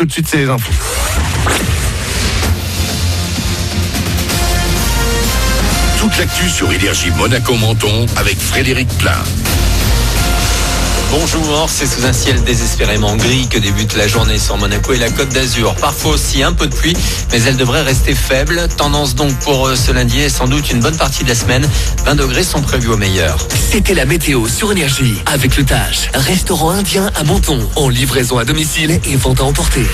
Tout de suite, c'est les infos. Toute l'actu sur Énergie Monaco-Menton avec Frédéric Plein. Bonjour, c'est sous un ciel désespérément gris que débute la journée sur Monaco et la Côte d'Azur. Parfois aussi un peu de pluie, mais elle devrait rester faible. Tendance donc pour ce lundi et sans doute une bonne partie de la semaine. 20 degrés sont prévus au meilleur. C'était la météo sur Énergie avec le Taj, restaurant indien à Menton, en livraison à domicile et vente à emporter.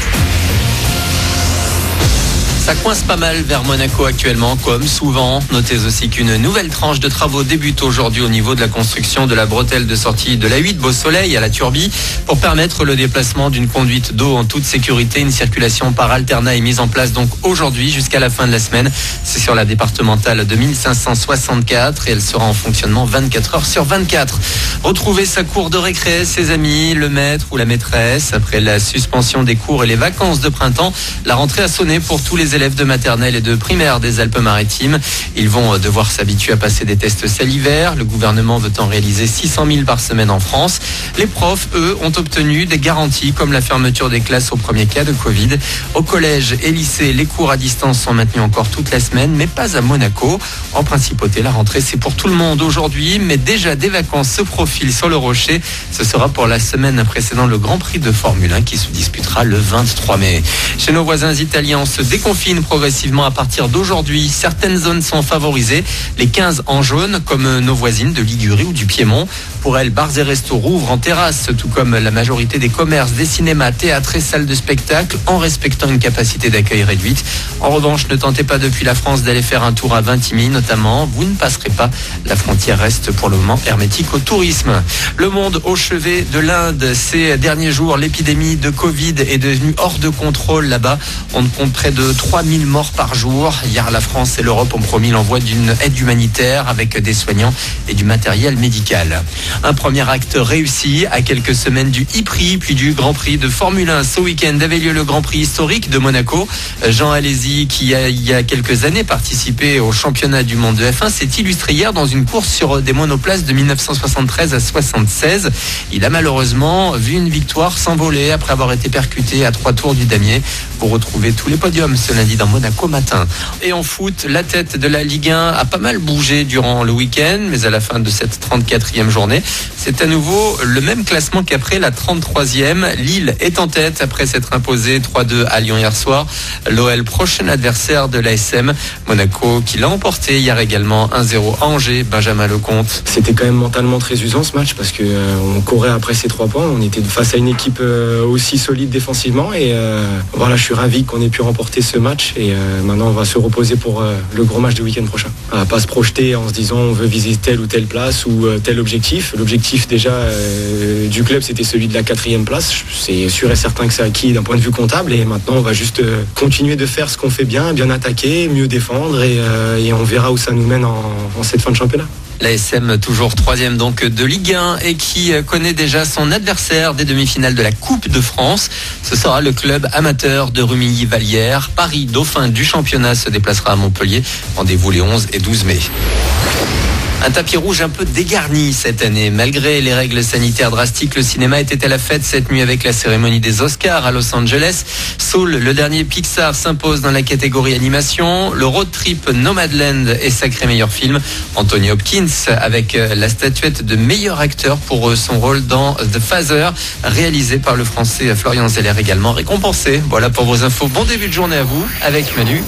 Ça coince pas mal vers Monaco actuellement, comme souvent. Notez aussi qu'une nouvelle tranche de travaux débute aujourd'hui au niveau de la construction de la bretelle de sortie de la 8 Beau Soleil à la Turbie pour permettre le déplacement d'une conduite d'eau en toute sécurité. Une circulation par alternat est mise en place donc aujourd'hui jusqu'à la fin de la semaine. C'est sur la départementale de 1564 et elle sera en fonctionnement 24 heures sur 24. Retrouver sa cour de récré, ses amis, le maître ou la maîtresse. Après la suspension des cours et les vacances de printemps, la rentrée a sonné pour tous les élèves de maternelle et de primaire des Alpes-Maritimes. Ils vont devoir s'habituer à passer des tests salivaires. Le gouvernement veut en réaliser 600 000 par semaine en France. Les profs, eux, ont obtenu des garanties comme la fermeture des classes au premier cas de Covid. Au collège et lycée, les cours à distance sont maintenus encore toute la semaine, mais pas à Monaco. En principauté, la rentrée, c'est pour tout le monde aujourd'hui, mais déjà des vacances se profilent sur le Rocher. Ce sera pour la semaine précédant le Grand Prix de Formule 1 qui se disputera le 23 mai. Chez nos voisins italiens, on se déconfine progressivement à partir d'aujourd'hui. Certaines zones sont favorisées, les 15 en jaune, comme nos voisines de Ligurie ou du Piémont. Pour elles, bars et restos rouvrent en terrasse, tout comme la majorité des commerces, des cinémas, théâtres et salles de spectacle, en respectant une capacité d'accueil réduite. En revanche, ne tentez pas depuis la France d'aller faire un tour à Vintimille, notamment. Vous ne passerez pas. La frontière reste pour le moment hermétique au tourisme. Le monde au chevet de l'Inde. Ces derniers jours, l'épidémie de Covid est devenue hors de contrôle là-bas. On compte près de 3000 morts par jour. Hier, la France et l'Europe ont promis l'envoi d'une aide humanitaire avec des soignants et du matériel médical. Un premier acte réussi à quelques semaines du e-prix puis du Grand Prix de Formule 1. Ce week-end avait lieu le Grand Prix historique de Monaco. Jean Alesi, qui a il y a quelques années participé au championnat du monde de F1, s'est illustré hier dans une course sur des monoplaces de 1973 à 76. Il a malheureusement vu une victoire s'envoler après avoir été percuté à 3 tours du damier. Vous retrouvez tous les podiums ce lundi dans Monaco matin. Et en foot, la tête de la Ligue 1 a pas mal bougé durant le week-end, mais à la fin de cette 34e journée, c'est à nouveau le même classement qu'après la 33e. Lille est en tête après s'être imposé 3-2 à Lyon hier soir. L'OL, prochain adversaire de l'ASM. Monaco qui l'a emporté hier également 1-0 à Angers. Benjamin Lecomte. C'était quand même mentalement très usant ce match parce qu'on courait après ces 3 points. On était face à une équipe aussi solide défensivement et voilà, je suis ravi qu'on ait pu remporter ce match et maintenant on va se reposer pour le gros match du week-end prochain. On va pas se projeter en se disant on veut viser telle ou telle place ou tel objectif. L'objectif déjà du club c'était celui de la 4e place. C'est sûr et certain que c'est acquis d'un point de vue comptable et maintenant on va juste continuer de faire ce qu'on fait bien attaquer, mieux défendre et on verra où ça nous mène en cette fin de championnat. L'ASM toujours 3e donc de Ligue 1 et qui connaît déjà son adversaire des demi-finales de la Coupe de France. Ce sera le club amateur de Rumilly-Vallière. Paris, dauphin du championnat, se déplacera à Montpellier. Rendez-vous les 11 et 12 mai. Un tapis rouge un peu dégarni cette année. Malgré les règles sanitaires drastiques, le cinéma était à la fête cette nuit avec la cérémonie des Oscars à Los Angeles. Soul, le dernier Pixar, s'impose dans la catégorie animation. Le road trip Nomadland est sacré meilleur film. Anthony Hopkins avec la statuette de meilleur acteur pour son rôle dans The Father, réalisé par le français Florian Zeller, également récompensé. Voilà pour vos infos. Bon début de journée à vous avec Manu.